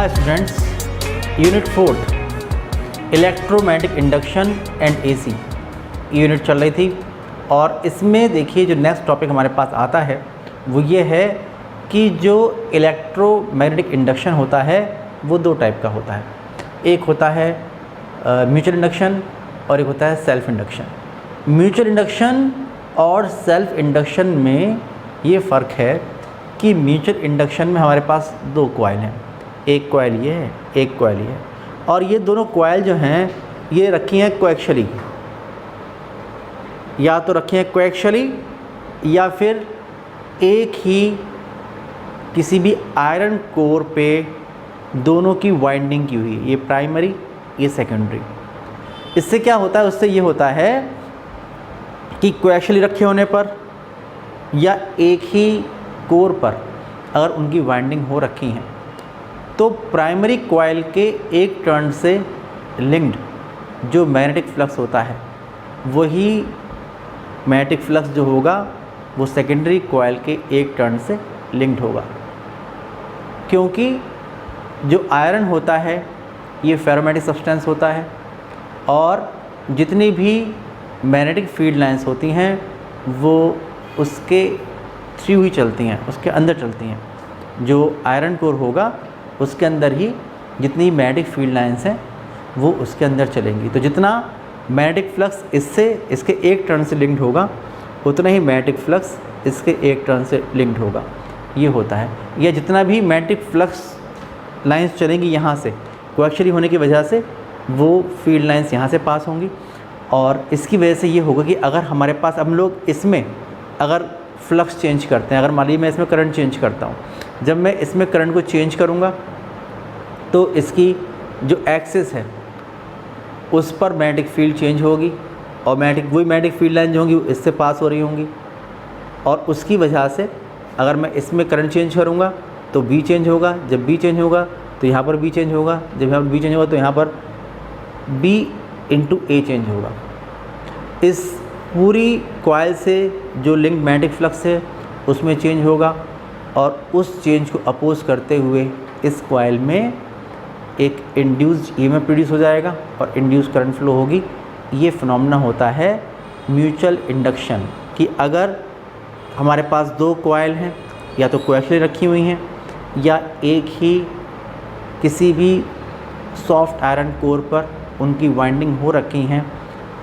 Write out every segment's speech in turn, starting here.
Hi students, unit 4 electromagnetic induction and AC unit चल रही थी और इसमें देखिए जो नेक्स्ट टॉपिक हमारे पास आता है वो ये है कि जो इलेक्ट्रोमैग्नेटिक इंडक्शन होता है वो दो टाइप का होता है। एक होता है म्यूचुअल इंडक्शन और एक होता है सेल्फ इंडक्शन। म्यूचुअल इंडक्शन और सेल्फ इंडक्शन में ये फ़र्क है कि म्यूचुअल इंडक्शन में हमारे पास दो कॉइल हैं, एक कॉइल ये है, एक कॉइल ये है, और ये दोनों कॉइल जो हैं ये रखी हैं कोएक्शियली, या तो रखी हैं कोएक्शियली या फिर एक ही किसी भी आयरन कोर पे दोनों की वाइंडिंग की हुई है, ये प्राइमरी ये सेकेंडरी। इससे क्या होता है, उससे ये होता है कि कोएक्शियली रखे होने पर या एक ही कोर पर अगर उनकी वाइंडिंग हो रखी हैं तो प्राइमरी कॉइल के एक टर्न से लिंक्ड जो मैग्नेटिक फ्लक्स होता है वही मैग्नेटिक फ्लक्स जो होगा वो सेकेंडरी कॉइल के एक टर्न से लिंक्ड होगा, क्योंकि जो आयरन होता है ये फेरोमैग्नेटिक सब्सटेंस होता है और जितनी भी मैग्नेटिक फील्ड लाइंस होती हैं वो उसके थ्रू ही चलती हैं, उसके अंदर चलती हैं। जो आयरन कोर होगा उसके अंदर ही जितनी मैग्नेटिक फील्ड लाइंस हैं वो उसके अंदर चलेंगी। तो जितना मैग्नेटिक फ्लक्स इसके एक टर्न से लिंक्ड होगा उतना ही मैग्नेटिक फ्लक्स इसके एक टर्न से लिंक्ड होगा, ये होता है। या जितना भी मैग्नेटिक फ्लक्स लाइंस चलेंगी यहाँ से कोएक्शियली होने की वजह से वो फील्ड लाइंस यहाँ से पास होंगी, और इसकी वजह से ये होगा कि अगर हमारे पास हम लोग इसमें अगर फ्लक्स चेंज करते हैं, अगर मान लीजिए मैं इसमें करंट चेंज करता हूँ, जब मैं इसमें करंट को चेंज करूँगा तो इसकी जो एक्सिस है उस पर मैग्नेटिक फील्ड चेंज होगी और वही मैग्नेटिक फील्ड लाइन जो होंगी इससे पास हो रही होंगी, और उसकी वजह से अगर मैं इसमें करंट चेंज करूँगा तो बी चेंज होगा, जब बी चेंज होगा तो यहाँ पर बी चेंज होगा, जब यहाँ पर बी चेंज होगा तो यहाँ पर बी इंटू ए चेंज होगा। इस पूरी कॉइल से जो लिंक मैग्नेटिक फ्लक्स है उसमें चेंज होगा और उस चेंज को अपोज करते हुए इस कॉइल में एक इंड्यूस्ड ईएमएफ प्रोड्यूस हो जाएगा और इंड्यूस करंट फ्लो होगी। ये फिनोमेना होता है म्यूचुअल इंडक्शन, कि अगर हमारे पास दो कॉइल हैं या तो कोएक्शियली रखी हुई हैं या एक ही किसी भी सॉफ्ट आयरन कोर पर उनकी वाइंडिंग हो रखी हैं,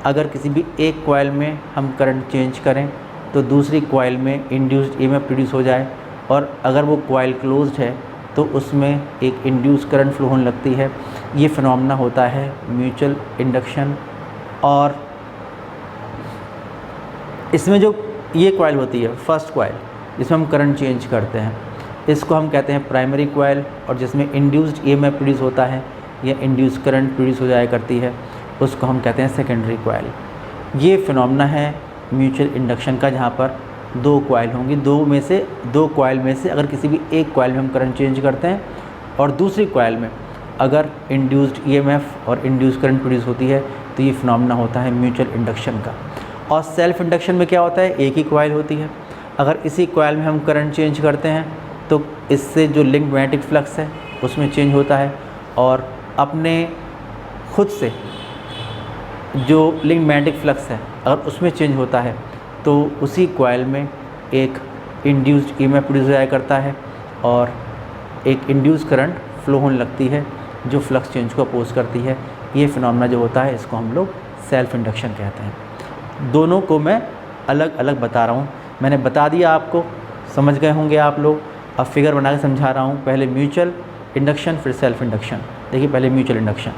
अगर किसी भी एक कॉइल में हम करंट चेंज करें तो दूसरी कॉइल में इंड्यूस्ड ईएमएफ प्रोड्यूस हो जाए, और अगर वो कॉइल क्लोज्ड है तो उसमें एक इंड्यूस करंट फ्लो होने लगती है। ये फिनोमेना होता है म्यूचुअल इंडक्शन। और इसमें जो ये कॉइल होती है फर्स्ट कॉइल जिसमें हम करंट चेंज करते हैं, इसको हम कहते हैं प्राइमरी कॉइल, और जिसमें इंड्यूस्ड ईएमएफ प्रोड्यूस होता है या इंड्यूस करंट प्रोड्यूस हो जाया करती है उसको हम कहते हैं सेकेंडरी कॉइल। ये फिनोमेना है म्यूचुअल इंडक्शन का, जहाँ पर दो कॉइल होंगी, दो कॉइल में से अगर किसी भी एक कॉइल में हम करंट चेंज करते हैं और दूसरी कॉइल में अगर इंड्यूस्ड ईएमएफ और इंड्यूस करंट प्रोड्यूस होती है तो ये फिनोमेना होता है म्यूचुअल इंडक्शन का। और सेल्फ इंडक्शन में क्या होता है, एक ही कॉइल होती है, अगर इसी कॉइल में हम करंट चेंज करते हैं तो इससे जो लिंक मैग्नेटिक फ्लक्स है उसमें चेंज होता है, और अपने खुद से जो लिंक मैग्नेटिक फ्लक्स है अगर उसमें चेंज होता है तो उसी कॉइल में एक इंड्यूस्ड ईएमएफ प्रोड्यूस हो जाया करता है और एक इंड्यूस करंट फ्लो होने लगती है जो फ्लक्स चेंज को अपोज करती है। ये फिनोमेना जो होता है इसको हम लोग सेल्फ इंडक्शन कहते हैं। दोनों को मैं अलग अलग बता रहा हूँ, मैंने बता दिया आपको, समझ गए होंगे आप लोग। अब फिगर बना के समझा रहा हूँ, पहले म्यूचुअल इंडक्शन फिर सेल्फ इंडक्शन। देखिए पहले म्यूचुअल इंडक्शन।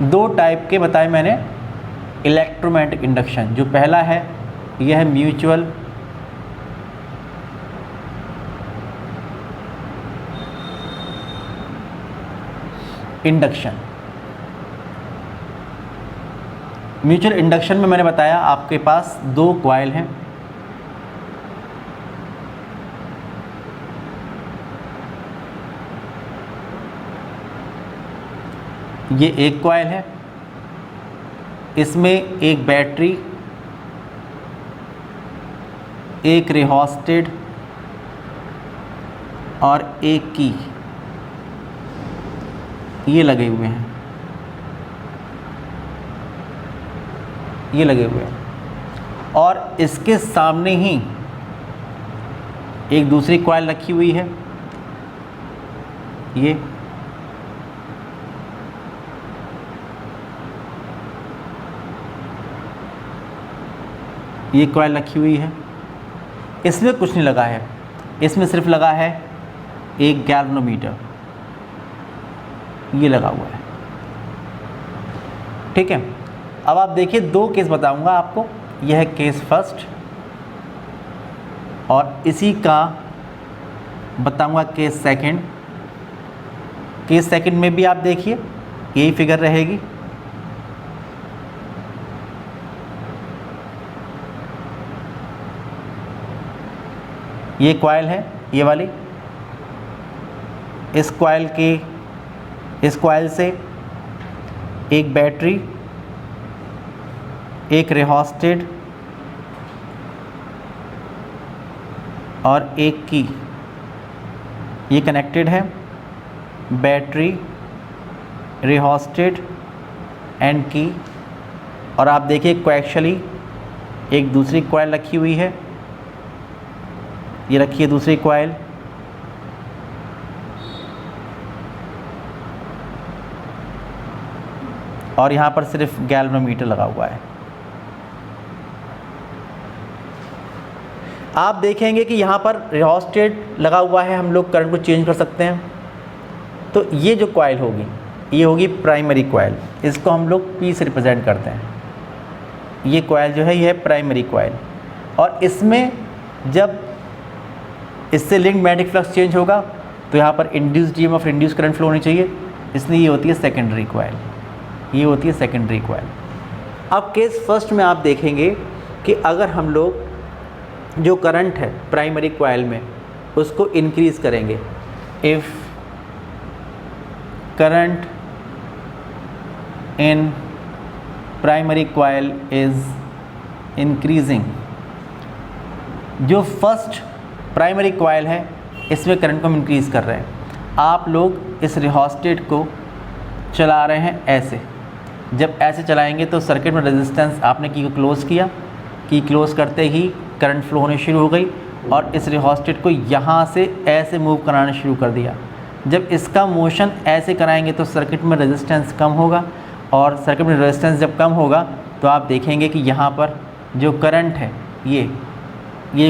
दो टाइप के बताए मैंने इलेक्ट्रोमैग्नेटिक इंडक्शन। जो पहला है यह है म्यूचुअल इंडक्शन। म्यूचुअल इंडक्शन में मैंने बताया आपके पास दो कॉइल हैं, ये एक कॉइल है, इसमें एक बैटरी, एक रिहोस्टेड और एक की ये लगे हुए हैं, ये लगे हुए हैं और इसके सामने ही एक दूसरी कॉइल रखी हुई है, ये कॉइल रखी हुई है। इसमें कुछ नहीं लगा है, इसमें सिर्फ लगा है एक गैल्वेनोमीटर, ये लगा हुआ है। ठीक है, अब आप देखिए दो केस बताऊंगा आपको, यह है केस फर्स्ट और इसी का बताऊंगा केस सेकंड। केस सेकंड में भी आप देखिए यही फिगर रहेगी, ये कॉइल है ये वाली, इस कॉइल से एक बैटरी, एक रिहोस्टेट और एक की, ये कनेक्टेड है, बैटरी, रिहोस्टेट एंड की। और आप देखिए कोएक्सियली एक दूसरी कॉइल रखी हुई है, ये रखी है दूसरी कॉइल, और यहाँ पर सिर्फ गैल्वेनोमीटर लगा हुआ है। आप देखेंगे कि यहाँ पर रिहोस्टेट लगा हुआ है, हम लोग करंट को चेंज कर सकते हैं। तो ये जो कॉइल होगी ये होगी प्राइमरी कॉइल, इसको हम लोग P से रिप्रेजेंट करते हैं। ये कॉइल जो है ये है प्राइमरी कॉइल, और इसमें जब इससे लिंक मैग्नेटिक फ्लक्स चेंज होगा तो यहाँ पर induced EMF, induce current flow होनी चाहिए, इसलिए ये होती है सेकेंडरी कॉइल, ये होती है सेकेंडरी कॉइल। अब केस फर्स्ट में आप देखेंगे कि अगर हम लोग जो करंट है प्राइमरी कॉइल में उसको इंक्रीज़ करेंगे, if current in primary coil is increasing, जो फर्स्ट प्राइमरी कॉइल है इसमें करंट को हम इंक्रीज़ कर रहे हैं। आप लोग इस रिहोस्टेट को चला रहे हैं ऐसे, जब ऐसे चलाएंगे तो सर्किट में रेजिस्टेंस, आपने की को क्लोज़ किया, की क्लोज़ करते ही करंट फ्लो होने शुरू हो गई और इस रिहोस्टेट को यहाँ से ऐसे मूव कराना शुरू कर दिया। जब इसका मोशन ऐसे कराएंगे तो सर्किट में रेजिस्टेंस कम होगा, और सर्किट में रेजिस्टेंस जब कम होगा तो आप देखेंगे कि यहाँ पर जो करंट है ये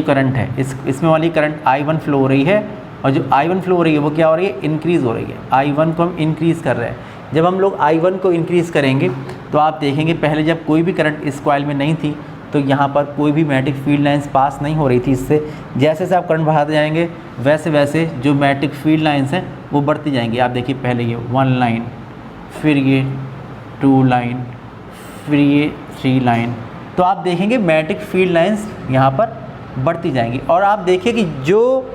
करंट है, इसमें वाली करंट I1 फ्लो हो रही है, और जो I1 फ्लो हो रही है वो क्या हो रही है, इंक्रीज़ हो रही है। I1 को हम इंक्रीज़ कर रहे हैं। जब हम लोग I1 को इंक्रीज़ करेंगे तो आप देखेंगे पहले जब कोई भी करंट इस कॉइल में नहीं थी तो यहाँ पर कोई भी मैग्नेटिक फील्ड लाइंस पास नहीं हो रही थी इससे। जैसे जैसे आप करंट बढ़ाते जाएंगे वैसे वैसे जो मैग्नेटिक फील्ड लाइंस हैं वो बढ़ती जाएंगी। आप देखिए पहले ये 1 लाइन, फिर ये 2 लाइन, फिर ये 3 लाइन, तो आप देखेंगे मैग्नेटिक फील्ड लाइंस यहाँ पर बढ़ती जाएंगी। और आप देखिए कि जो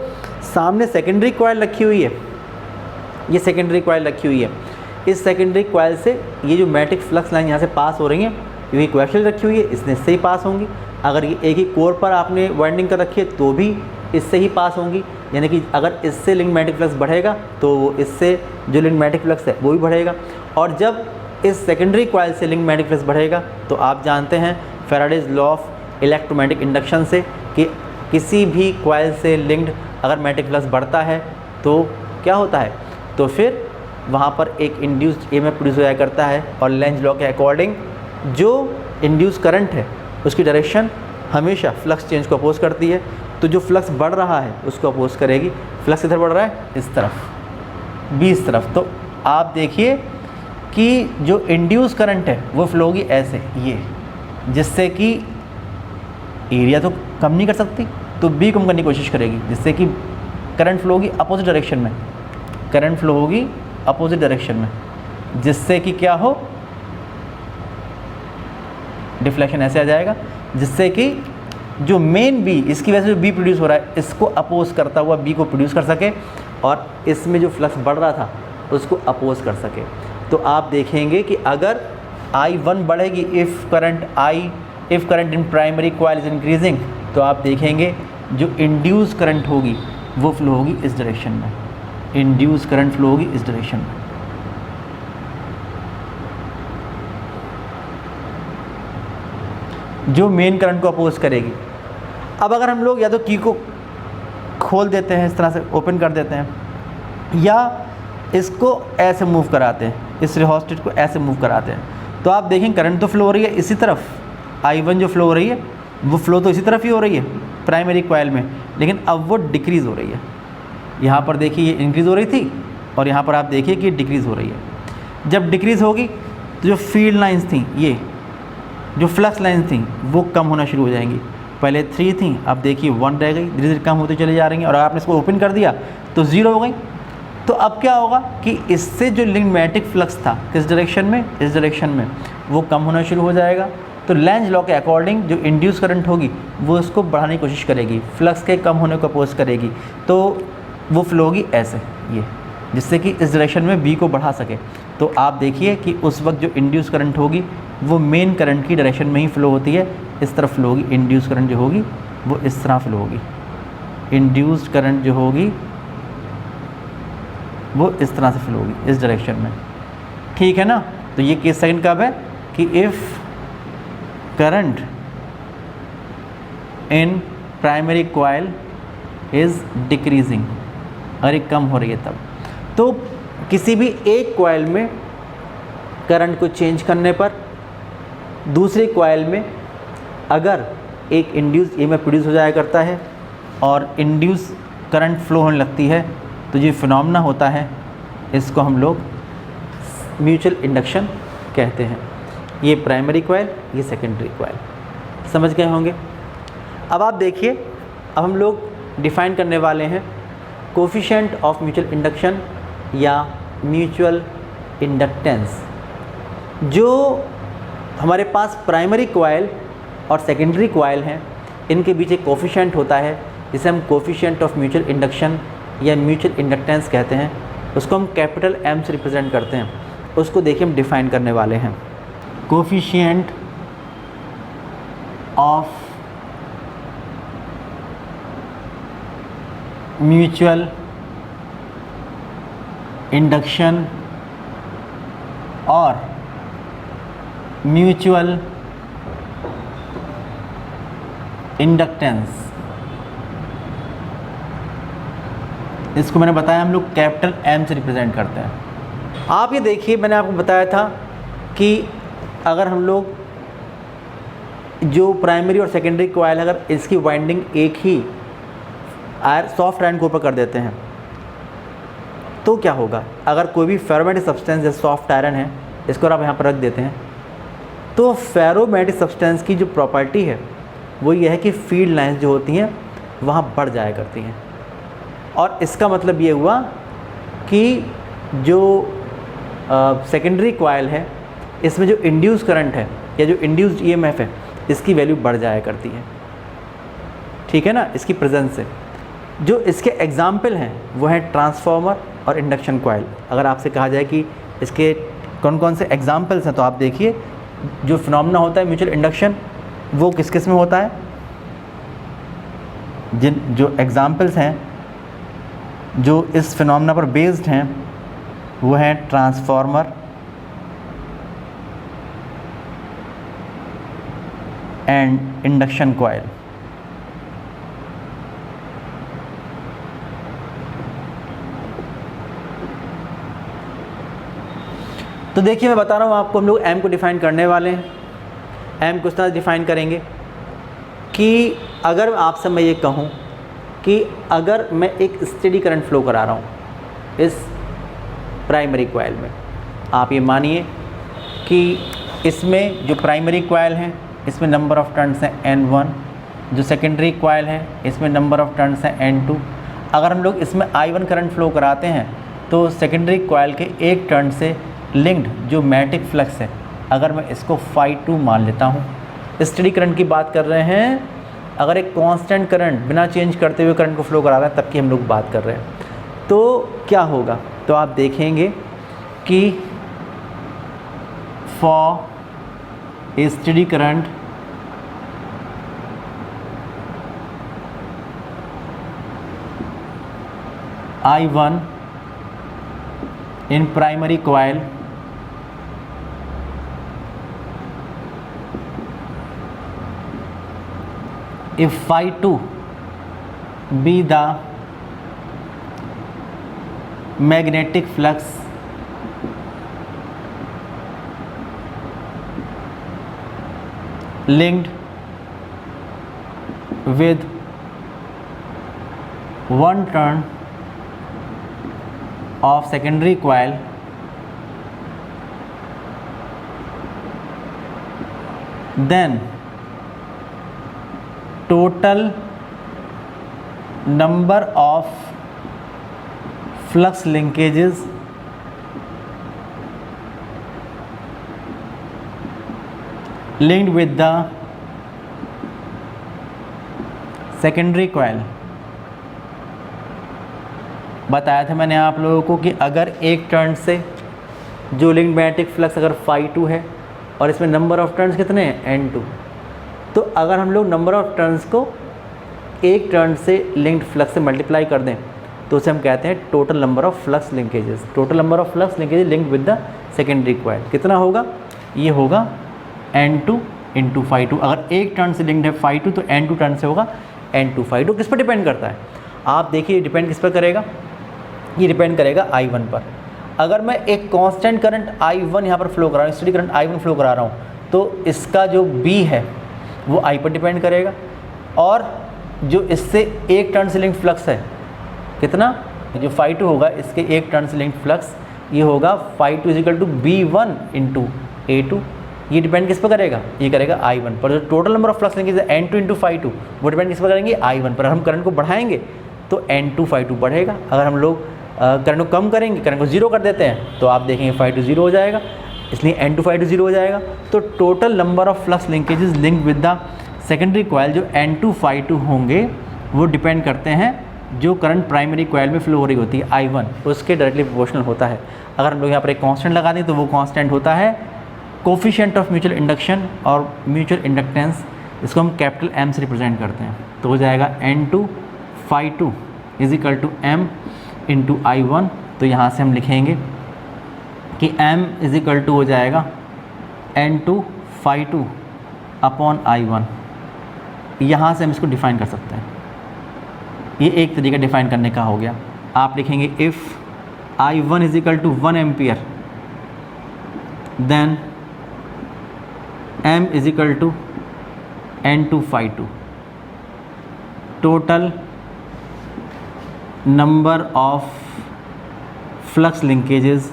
सामने सेकेंडरी कॉइल रखी हुई है, ये सेकेंडरी कॉइल रखी हुई है, इस सेकेंडरी कॉइल से ये जो मैग्नेटिक फ्लक्स लाइन यहाँ से पास हो रही हैं, क्योंकि कोएक्सियल रखी हुई है इसने इससे ही पास होंगी। अगर ये एक ही कोर पर आपने वाइंडिंग कर रखी है तो भी इससे ही पास होंगी, यानी कि अगर इससे लिंक मैग्नेटिक फ्लक्स बढ़ेगा तो इससे जो लिंक मैग्नेटिक फ्लक्स है वो भी बढ़ेगा। और जब इस सेकेंडरी कॉइल से लिंक मैग्नेटिक फ्लक्स बढ़ेगा तो आप जानते हैं Faraday's law of electromagnetic induction से कि किसी भी कॉइल से लिंक्ड अगर मैग्नेटिक फ्लक्स बढ़ता है तो क्या होता है, तो फिर वहाँ पर एक इंड्यूस्ड ईएमएफ प्रोड्यूस हो जाया करता है। और लेंज लॉ के अकॉर्डिंग जो इंड्यूस करंट है उसकी डायरेक्शन हमेशा फ्लक्स चेंज को अपोज करती है, तो जो फ्लक्स बढ़ रहा है उसको अपोज करेगी। फ्लक्स इधर बढ़ रहा है इस तरफ, B इस तरफ, तो आप देखिए कि जो इंड्यूस करंट है वो फ्लो होगी ऐसे, ये, जिससे कि एरिया तो कम नहीं कर सकती तो B कम करने की कोशिश करेगी, जिससे कि करंट फ्लो होगी अपोजिट डायरेक्शन में, करंट फ्लो होगी अपोजिट डायरेक्शन में, जिससे कि क्या हो, डिफ्लेक्शन ऐसे आ जाएगा, जिससे कि जो मेन B, इसकी वजह से जो B प्रोड्यूस हो रहा है इसको अपोज करता हुआ B को प्रोड्यूस कर सके और इसमें जो फ्लक्स बढ़ रहा था उसको अपोज कर सके। तो आप देखेंगे कि अगर I1 बढ़ेगी, if current in primary coil is increasing, तो आप देखेंगे जो इंड्यूस करंट होगी वो फ्लो होगी इस डायरेक्शन में, इंड्यूस करंट फ्लो होगी इस डायरेक्शन में। जो मेन करंट को अपोज करेगी। अब अगर हम लोग या तो की को खोल देते हैं, इस तरह से ओपन कर देते हैं, या इसको ऐसे मूव कराते हैं, इस रिहोस्टेट को ऐसे मूव कराते हैं, तो आप देखें करंट तो फ्लो हो रही है इसी तरफ, I1 जो फ्लो हो रही है वो फ्लो तो इसी तरफ ही हो रही है प्राइमरी कॉइल में, लेकिन अब वो डिक्रीज़ हो रही है। यहाँ पर देखिए ये इंक्रीज़ हो रही थी और यहाँ पर आप देखिए कि डिक्रीज़ हो रही है। जब डिक्रीज़ होगी तो जो फील्ड लाइंस थी, ये जो फ्लक्स लाइंस थी वो कम होना शुरू हो जाएंगी। पहले 3 थी, अब देखिए 1 रह गई, धीरे धीरे कम होती चली जा रही हैं, और आपने इसको ओपन कर दिया तो 0 हो गई। तो अब क्या होगा कि इससे जो लिग्मेटिक फ्लक्स था किस डायरेक्शन में, इस डायरेक्शन में, वो कम होना शुरू हो जाएगा। तो लेंज लॉ के अकॉर्डिंग जो इंड्यूस करंट होगी वो इसको बढ़ाने की कोशिश करेगी, फ्लक्स के कम होने को अपोज करेगी, तो वो फ्लो होगी ऐसे, ये, जिससे कि इस डायरेक्शन में बी को बढ़ा सके। तो आप देखिए कि उस वक्त जो इंड्यूस करंट होगी वो मेन करंट की डायरेक्शन में ही फ्लो होती है, इस तरफ फ्लो होगी। इंड्यूस करंट जो होगी वो इस तरह फ्लो होगी, इंड्यूस्ड करंट जो होगी वो इस तरह से फ्लो होगी इस डायरेक्शन में, ठीक है ना। तो ये केस सेकंड कब है कि if current in primary coil is decreasing, अगर ये कम हो रही है तब। तो किसी भी एक कॉइल में करंट को चेंज करने पर दूसरी कॉइल में अगर एक इंड्यूस ईएमएफ प्रोड्यूस हो जाया करता है और इंड्यूस करंट फ्लो होने लगती है, तो ये फिनोमेना होता है, इसको हम लोग म्यूचुअल इंडक्शन कहते हैं। ये प्राइमरी कॉइल, ये सेकेंडरी कॉइल, समझ गए होंगे। अब आप देखिए, अब हम लोग डिफ़ाइन करने वाले हैं कोफिशिएंट ऑफ म्यूचुअल इंडक्शन या म्यूचुअल इंडक्टेंस। जो हमारे पास प्राइमरी कॉइल और सेकेंडरी कॉइल हैं, इनके बीच एक कोफिशिएंट होता है जिसे हम कोफिशिएंट ऑफ म्यूचुअल इंडक्शन या म्यूचुअल इंडक्टेंस कहते हैं। उसको हम कैपिटल M से रिप्रेजेंट करते हैं। उसको देखिए हम डिफ़ाइन करने वाले हैं। कोफिशिएंट ऑफ म्यूचुअल इंडक्शन और म्यूचुअल इंडक्टेंस, इसको मैंने बताया हम लोग कैपिटल M से रिप्रेजेंट करते हैं। आप ये देखिए, मैंने आपको बताया था कि अगर हम लोग जो प्राइमरी और सेकेंडरी कॉइल, अगर इसकी वाइंडिंग एक ही सॉफ्ट आयरन के ऊपर कर देते हैं तो क्या होगा। अगर कोई भी फेरोमैग्नेटिक सब्सटेंस जैसे सॉफ्ट आयरन है, इसको आप यहाँ पर रख देते हैं, तो फेरोमैग्नेटिक सब्सटेंस की जो प्रॉपर्टी है वो ये है कि फील्ड लाइंस जो होती हैं वहाँ बढ़ जाया करती हैं। और इसका मतलब ये हुआ कि जो सेकेंडरी कॉइल है, इसमें जो इंड्यूस करंट है या जो इंड्यूस्ड ईएमएफ है, इसकी वैल्यू बढ़ जाया करती है, ठीक है ना, इसकी प्रेजेंस से। जो इसके एग्जाम्पल हैं वो हैं ट्रांसफार्मर और इंडक्शन कॉइल। अगर आपसे कहा जाए कि इसके कौन कौन से एग्जाम्पल्स हैं, तो आप देखिए जो फिनोमेना होता है म्यूचुअल इंडक्शन वो किस किस में होता है। जिन जो एग्जाम्पल्स हैं जो इस फिनोमेना पर बेस्ड हैं वो हैं ट्रांसफार्मर एंड इंडक्शन कॉइल। तो देखिए मैं बता रहा हूँ आपको, हम लोग M को डिफ़ाइन करने वाले हैं। M को इस तरह डिफ़ाइन करेंगे कि अगर आपसे मैं ये कहूँ कि अगर मैं एक स्टेडी करंट फ्लो करा रहा हूँ इस प्राइमरी कॉइल में, आप ये मानिए कि इसमें जो प्राइमरी कॉइल है इसमें नंबर ऑफ़ टर्न्स हैं N1, जो सेकेंडरी कॉइल है इसमें नंबर ऑफ़ टर्न्स हैं N2। अगर हम लोग इसमें I1 करंट फ्लो कराते हैं तो सेकेंडरी कॉइल के एक टर्न से लिंक्ड जो मैग्नेटिक फ्लक्स है, अगर मैं इसको फ़ाई2 मान लेता हूँ, स्टेडी करंट की बात कर रहे हैं, अगर एक कांस्टेंट करंट बिना चेंज करते हुए करंट को फ्लो करा रहा है तब की हम लोग बात कर रहे हैं, तो क्या होगा। तो आप देखेंगे कि for a steady current I1 in primary coil if phi2 be the magnetic flux linked with one turn of secondary coil, then total number of flux linkages linked with the secondary coil। बताया था मैंने आप लोगों को कि अगर एक turn से जो लिंक्ड मैग्नेटिक फ्लक्स अगर phi2 है और इसमें नंबर ऑफ टर्न्स कितने हैं n2, तो अगर हम लोग नंबर ऑफ टर्न्स को एक टर्न से लिंक्ड फ्लक्स से मल्टीप्लाई कर दें तो उसे हम कहते हैं total number of flux linkages. Total number of flux linkages linked with the secondary coil कितना होगा? ये होगा n2 इंटू phi2। अगर एक टर्न से लिंक्ड है phi2 तो n2 टर्न से होगा n2 phi2। किस पर डिपेंड करता है? आप देखिए डिपेंड किस पर करेगा, ये डिपेंड करेगा I1 पर। अगर मैं एक कांस्टेंट करंट I1 यहाँ पर फ्लो करा रहा हूँ, स्टेडी करंट I1 फ्लो करा रहा हूँ, तो इसका जो B है वो I पर डिपेंड करेगा, और जो इससे एक टर्न से लिंक्ड फ्लक्स है कितना, जो phi2 होगा इसके एक टर्न से लिंक्ड फ्लक्स ये होगा phi2 is equal to B1 into A2। ये डिपेंड किस पर करेगा? ये करेगा I1 पर। जो total number of flux linkage है N2 इंटू phi2 वो डिपेंड किस पर करेंगे? I1 पर। हम करंट को बढ़ाएंगे तो N2 phi2 बढ़ेगा। अगर हम लोग करंट को कम करेंगे, करंट को जीरो कर देते हैं, तो आप देखेंगे phi2 जीरो हो जाएगा, इसलिए N2 phi2 जीरो हो जाएगा। तो total number of flux linkages linked with the secondary coil जो N2 phi2 होंगे वो डिपेंड करते हैं जो करंट प्राइमरी कॉइल में फ्लो हो रही होती है I1 उसके डायरेक्टली प्रोपोर्शनल होता है। अगर हम लोग यहाँ पर एक कांस्टेंट लगा दें तो वो कांस्टेंट होता है कोफिशिएंट ऑफ म्यूचुअल इंडक्शन और म्यूचुअल इंडक्टेंस, इसको हम कैपिटल M से रिप्रेजेंट करते हैं। तो हो जाएगा N2 phi2 is equal to M into I1। तो यहाँ से हम लिखेंगे कि M इज इक्वल टू हो जाएगा N2 phi2 अपॉन I1। यहाँ से हम इसको डिफ़ाइन कर सकते हैं, ये एक तरीका डिफ़ाइन करने का हो गया। आप लिखेंगे if I1 is equal to 1 ampere then M is equal to N2 phi2। Total number of flux linkages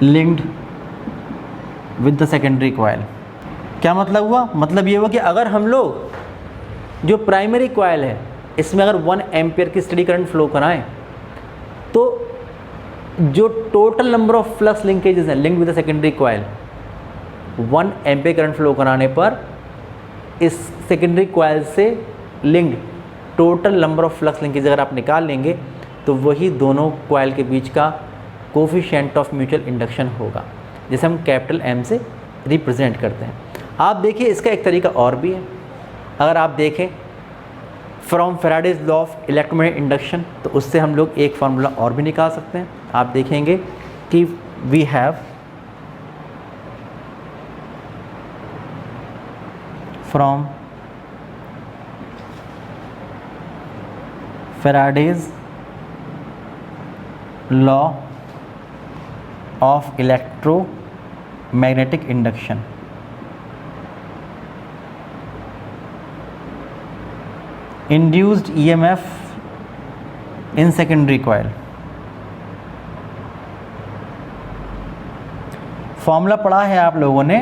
linked with the secondary coil. क्या मतलब हुआ? मतलब ये हुआ कि अगर हम लोग जो प्राइमरी कॉइल है इसमें अगर 1 एम्पियर की स्टेडी करंट फ्लो कराएं तो जो total number of flux linkages हैं linked with the secondary coil 1 ampere current flow कराने पर इस सेकेंडरी कॉइल से linked total number of flux linkage अगर आप निकाल लेंगे तो वही दोनों कॉइल के बीच का कोफिशिएंट ऑफ म्यूचुअल इंडक्शन होगा, जिसे हम कैपिटल M से रिप्रेजेंट करते हैं। आप देखिए इसका एक तरीका और भी है। अगर आप देखें from Faraday's law of electromagnetic induction, तो उससे हम लोग एक फार्मूला और भी निकाल सकते हैं। आप देखेंगे कि we have from Faraday's law of electromagnetic induction, induced EMF in secondary coil. Formula पढ़ा है आप लोगों ने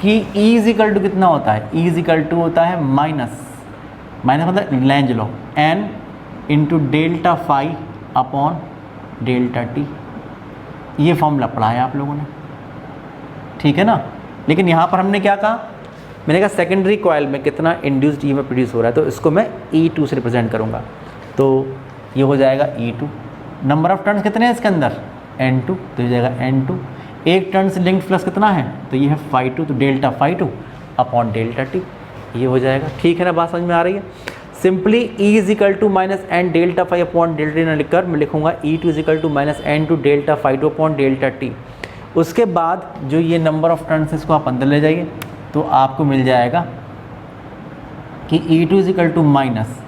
कि E इज इक्वल टू कितना होता है? E इज इक्वल टू होता है माइनस मतलब Lenz law N into delta phi upon delta T. ये फॉर्मूला पढ़ा है आप लोगों ने, ठीक है ना। लेकिन यहाँ पर हमने क्या कहा? मैंने कहा सेकेंडरी कॉइल में कितना इंड्यूस्ड EMF प्रोड्यूस हो रहा है, तो इसको मैं E2 से रिप्रेजेंट करूँगा। तो ये हो जाएगा E2। नंबर ऑफ टर्न्स कितने हैं इसके अंदर? N2, तो ये जाएगा N2। एक टर्न से लिंक्ड फ्लक्स कितना है? तो ये है phi2, तो delta phi2 upon delta T, ये हो जाएगा। ठीक है ना, बात समझ में आ रही है? Simply E is equal to minus N delta phi upon delta T ना लिखकर मैं लिखूँगा E2 is equal to minus N two delta phi two upon delta T. उसके बाद जो ये नंबर ऑफ टर्न्स इसको आप अंदर ले जाइए तो आपको मिल जाएगा कि E2 is equal to minus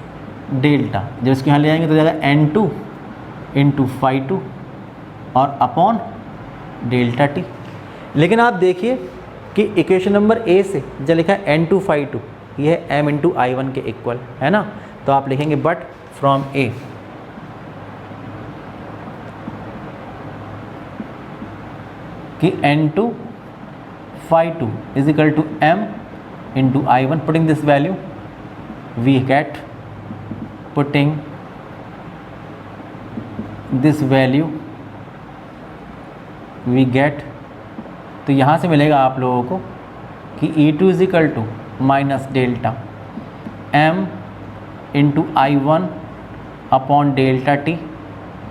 delta, जब इसको यहाँ ले जाएंगे तो हो जाएगा N2 इंटू फाइव टू और अपॉन डेल्टा टी। लेकिन आप देखिए कि इक्वेशन नंबर ए से जब लिखा है N2 फाइव टू, ये है m इंटू I1 के इक्वल है ना, तो आप लिखेंगे बट फ्रॉम ए कि N2 phi two is equal to m into I1, putting this value we get putting this value we get, तो यहाँ से मिलेगा आप लोगों को कि E2 is equal to minus delta m into I1 upon delta T.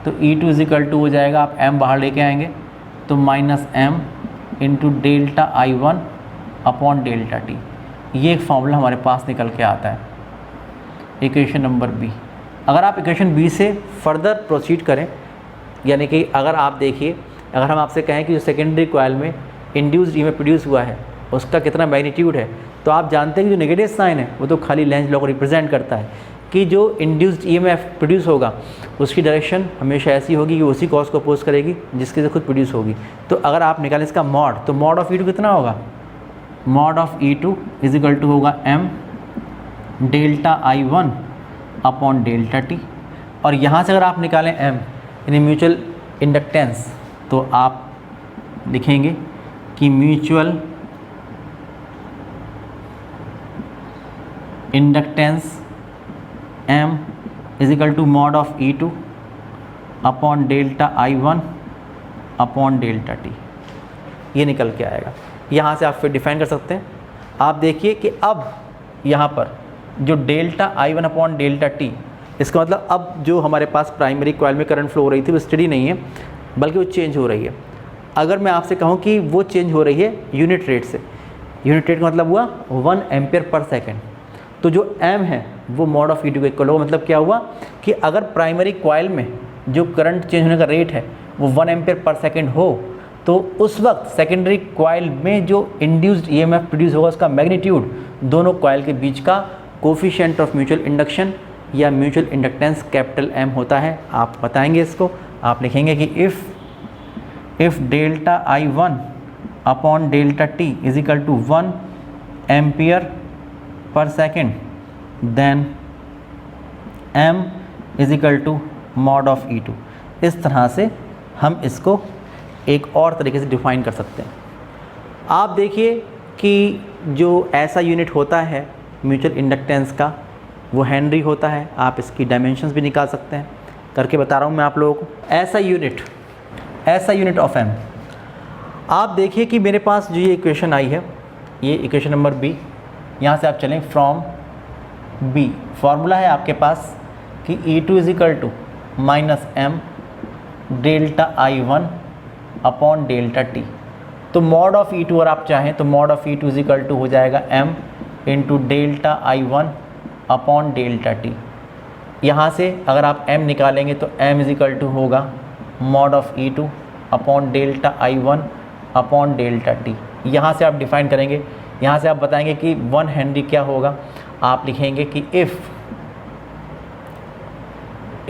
तो E2 is equal to हो जाएगा, आप m बाहर लेके आएंगे तो minus m into delta I1 upon delta T. ये एक फॉर्मूला हमारे पास निकल के आता है इक्वेशन नंबर बी। अगर आप इक्वेशन बी से फर्दर प्रोसीड करें, यानी कि अगर आप देखिए, अगर हम आपसे कहें कि जो सेकेंडरी कॉइल में इंड्यूस्ड ईएमएफ प्रोड्यूस हुआ है उसका कितना मैग्नीट्यूड है, तो आप जानते हैं कि जो नेगेटिव साइन है वो तो खाली लेंज लॉ को रिप्रेजेंट करता है कि जो इंड्यूस्ड ईएमएफ प्रोड्यूस होगा उसकी डायरेक्शन हमेशा ऐसी होगी कि उसी कॉज को अपोज करेगी जिसके से खुद प्रोड्यूस होगी। तो अगर आप निकालें इसका मॉड, तो मॉड ऑफ E2 कितना होगा, mod of E2 is equal to होगा m delta I1 upon delta T. और यहाँ से अगर आप निकालें m यानी म्यूचुअल इंडक्टेंस, तो आप लिखेंगे कि mutual inductance m is equal to mod of E2 upon delta I1 upon delta T. ये निकल के आएगा। यहाँ से आप फिर डिफाइन कर सकते हैं। आप देखिए कि अब यहाँ पर जो delta I1 upon delta T, इसका मतलब अब जो हमारे पास प्राइमरी कॉइल में करंट फ्लो हो रही थी वो स्टडी नहीं है बल्कि वो चेंज हो रही है। अगर मैं आपसे कहूँ कि वो चेंज हो रही है यूनिट रेट से, यूनिट रेट का मतलब हुआ 1 एम्पियर पर सेकेंड, तो जो m है वो मॉड ऑफ E2 के इक्वल होगा। मतलब क्या हुआ कि अगर प्राइमरी कॉइल में जो करंट चेंज होने का रेट है वो 1 एम्पियर पर सेकेंड हो, तो उस वक्त सेकेंडरी कॉइल में जो इंड्यूस्ड ईएमएफ प्रोड्यूस होगा उसका मैग्नीट्यूड दोनों कॉइल के बीच का कोफिशिएंट ऑफ म्यूचुअल इंडक्शन या म्यूचुअल इंडक्टेंस कैपिटल M होता है। आप बताएंगे इसको, आप लिखेंगे कि if delta I1 upon delta T is equal to 1 ampere per second, then m is equal to mod of E2। इस तरह से हम इसको एक और तरीके से डिफाइन कर सकते हैं। आप देखिए कि जो ऐसा यूनिट होता है म्यूचुअल इंडक्टेंस का वो हेनरी होता है। आप इसकी डायमेंशंस भी निकाल सकते हैं, करके बता रहा हूँ मैं आप लोगों को। ऐसा यूनिट ऑफ m, आप देखिए कि मेरे पास जो ये इक्वेशन आई है, ये इक्वेशन नंबर बी, यहाँ से आप चलें फ्रॉम बी, फार्मूला है आपके पास कि E2 is equal to minus m delta I1 upon delta T. तो मॉड ऑफ E2 अगर आप चाहें तो mod of E2 is equal to हो जाएगा m into delta I1 upon delta T. यहाँ से अगर आप m निकालेंगे तो m इज इक्वल टू होगा mod of E2 upon delta I1 upon delta T. यहाँ से आप डिफाइन करेंगे, यहाँ से आप बताएंगे कि 1 हेनरी क्या होगा। आप लिखेंगे कि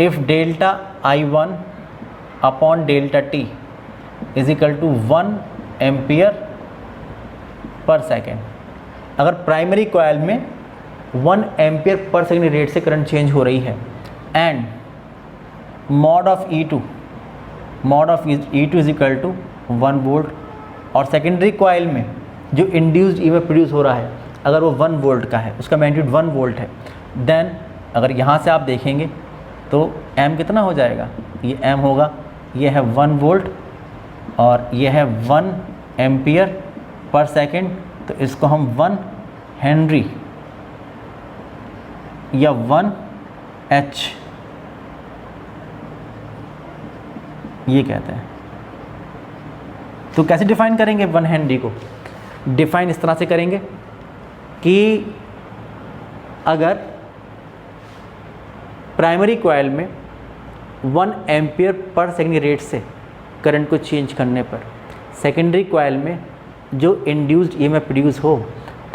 if delta I1 upon delta T is equal to 1 ampere per second, अगर प्राइमरी कॉइल में 1 एम्पियर पर सेकेंड रेट से करंट चेंज हो रही है and mod of E2 is equal to 1 volt, और सेकेंडरी कॉइल में जो इंड्यूस्ड ईएमएफ प्रोड्यूस हो रहा है अगर वो 1 वोल्ट का है, उसका मैग्नीट्यूड 1 वोल्ट है, देन अगर यहाँ से आप देखेंगे तो m कितना हो जाएगा, ये m होगा, ये है 1 वोल्ट और ये है 1 एम्पियर पर सेकेंड। तो इसको हम 1 हेनरी या 1 H ये कहते हैं। तो कैसे डिफाइन करेंगे 1 हेनरी को? डिफाइन इस तरह से करेंगे कि अगर प्राइमरी कॉइल में 1 एम्पियर पर सेकेंड के रेट से करंट को चेंज करने पर सेकेंडरी कॉइल में जो इंड्यूस्ड ईएमएफ प्रोड्यूस हो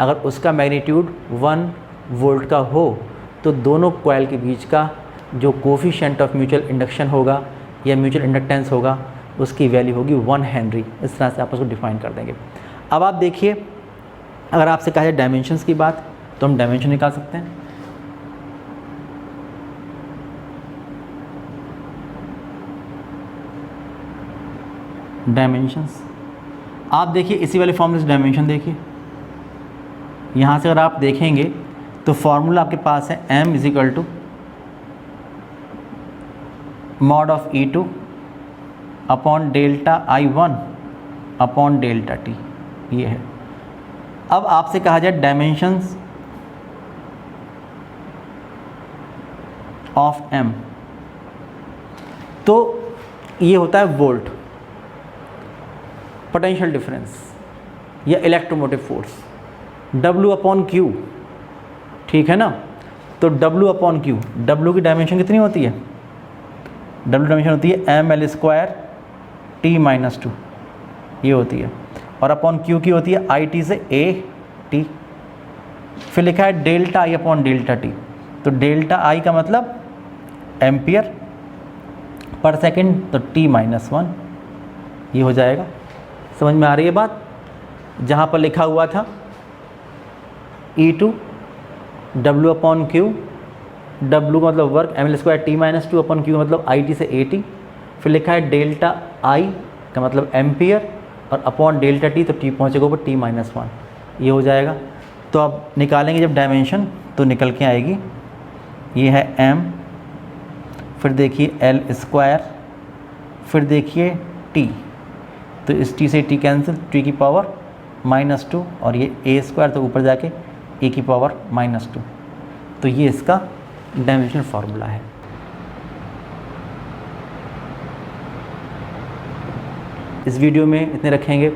अगर उसका मैग्नीट्यूड 1 वोल्ट का हो तो दोनों कॉइल के बीच का जो कोफिशिएंट ऑफ म्यूचुअल इंडक्शन होगा या म्यूचुअल इंडक्टेंस होगा उसकी वैल्यू होगी 1 हेनरी। इस तरह से आप उसको डिफाइन कर देंगे। अब आप देखिए, अगर आपसे कहा जाए डायमेंशंस की बात तो हम डायमेंशन निकाल सकते हैं। डायमेंशंस आप देखिए, इसी वाले फॉर्मूले से डायमेंशन देखिए। यहाँ से अगर आप देखेंगे तो फॉर्मूला आपके पास है m is equal to mod of E2 upon delta I1 upon delta T, ये है। अब आपसे कहा जाए डायमेंशंस ऑफ m, तो ये होता है वोल्ट, पोटेंशियल डिफरेंस या electromotive force, W upon Q, ठीक है ना। तो W अपॉन Q, W की डायमेंशन कितनी होती है? W डायमेंशन होती है ml स्क्वायर T-2, ये होती है, और अपॉन Q की होती है IT से AT। फिर लिखा है delta I upon delta T, तो डेल्टा I का मतलब एम्पियर पर सेकेंड, तो T-1, ये हो जाएगा। समझ में आ रही है बात? जहाँ पर लिखा हुआ था E2 W upon Q, W का मतलब work, ml square T-2 upon Q का मतलब IT से AT। फिर लिखा है डेल्टा I का मतलब एम्पियर और अपॉन डेल्टा T, तो T पहुँचेगा ऊपर T-1, ये हो जाएगा। तो अब निकालेंगे जब डायमेंशन तो निकल के आएगी, ये है m, फिर देखिए l स्क्वायर, फिर देखिए T, तो इस T से T कैंसिल, T की पावर -2, और ये a स्क्वायर तो ऊपर जाके a की पावर -2। तो ये इसका डायमेंशनल फार्मूला है। इस वीडियो में इतने रखेंगे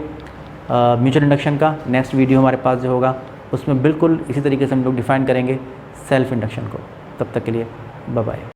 म्यूचुअल इंडक्शन का। नेक्स्ट वीडियो हमारे पास जो होगा उसमें बिल्कुल इसी तरीके से हम लोग डिफ़ाइन करेंगे सेल्फ इंडक्शन को। तब तक के लिए बाय बाय।